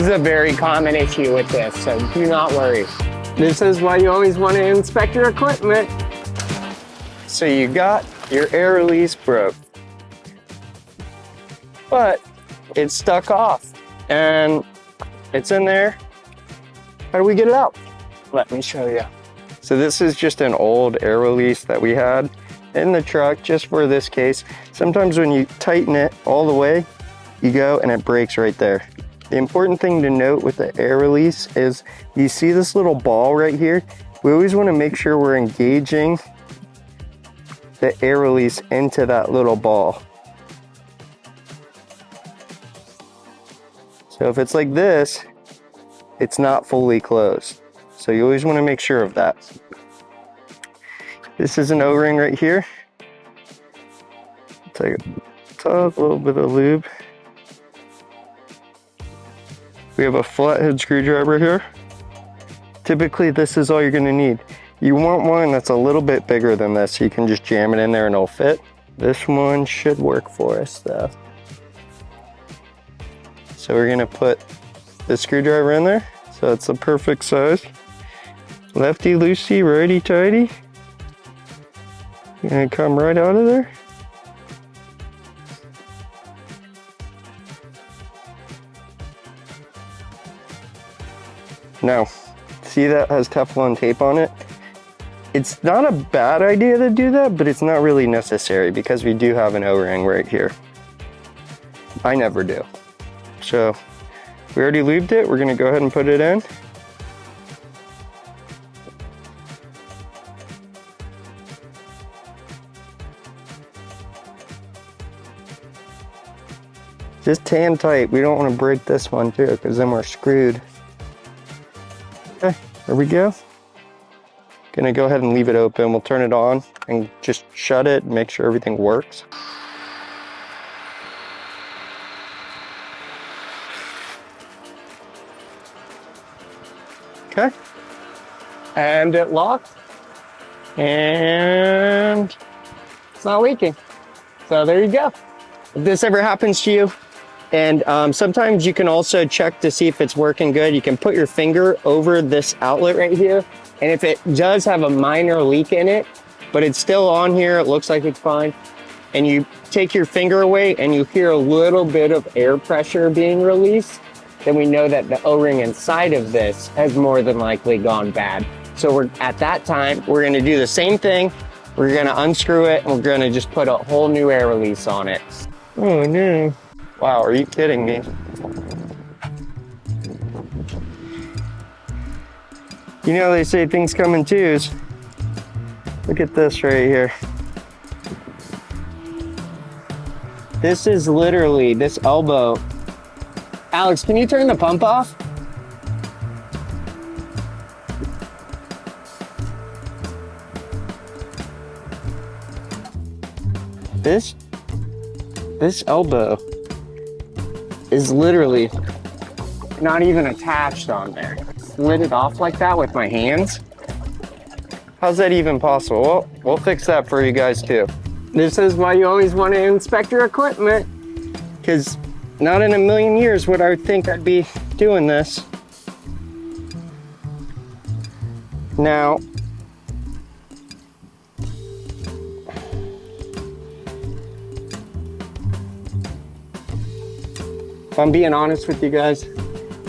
This is a very common issue with this, so do not worry. This is why you always want to inspect your equipment. So you got your air release broke, but it's stuck off and it's in there. How do we get it out? Let me show you. So this is just an old air release that we had in the truck just for this case. Sometimes when you tighten it all the way, you go and it breaks right there. The important thing to note with the air release is you see this little ball right here. We always want to make sure we're engaging the air release into that little ball. So if it's like this, it's not fully closed. So you always want to make sure of that. This is an O-ring right here. Take a little bit of lube. We have a flathead screwdriver here. Typically, this is all you're gonna need. You want one that's a little bit bigger than this, so you can just jam it in there and it'll fit. This one should work for us though. So we're gonna put the screwdriver in there, so it's the perfect size. Lefty loosey, righty tighty. Gonna come right out of there. Now, see that has Teflon tape on it? It's not a bad idea to do that, but it's not really necessary because we do have an O-ring right here. I never do. So, we already lubed it. We're gonna go ahead and put it in. Just tan tight. We don't want to break this one too, because then we're screwed. Okay, there we go. Gonna go ahead and leave it open. We'll turn it on and just shut it and make sure everything works. Okay. And it locked. And it's not leaking. So there you go. If this ever happens to you, and sometimes you can also check to see if it's working good. You can put your finger over this outlet right here. And if it does have a minor leak in it, but it's still on here, it looks like it's fine. And you take your finger away and you hear a little bit of air pressure being released, then we know that the O-ring inside of this has more than likely gone bad. So at that time, we're gonna do the same thing. We're gonna unscrew it and we're gonna just put a whole new air release on it. Oh no. Wow, are you kidding me? You know, they say things come in twos. Look at this right here. This is literally this elbow. Alex, can you turn the pump off? This elbow is literally not even attached on there. Slid it off like that with my hands. How's that even possible? Well, we'll fix that for you guys too. This is why you always want to inspect your equipment, because not in a million years would I think I'd be doing this. Now, if I'm being honest with you guys,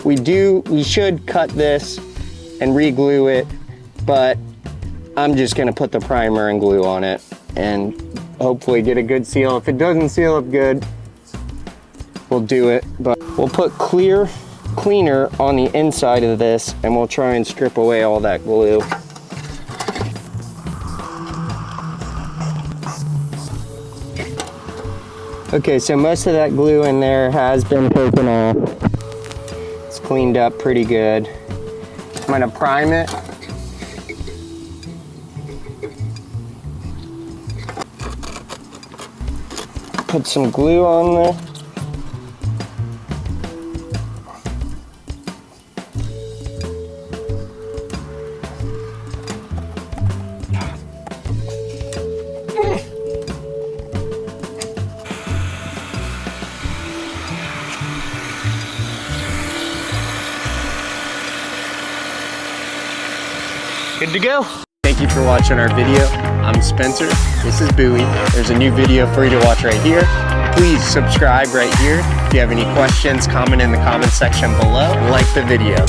we should cut this and re-glue it, but I'm just gonna put the primer and glue on it and hopefully get a good seal. If it doesn't seal up good, we'll do it, but we'll put cleaner on the inside of this and we'll try and strip away all that glue. Okay, so most of that glue in there has been taken off. It's cleaned up pretty good. I'm gonna prime it. Put some glue on there. Good to go. Thank you for watching our video. I'm Spencer, this is Bowie. There's a new video for you to watch right here. Please subscribe right here. If you have any questions, comment in the comment section below. Like the video.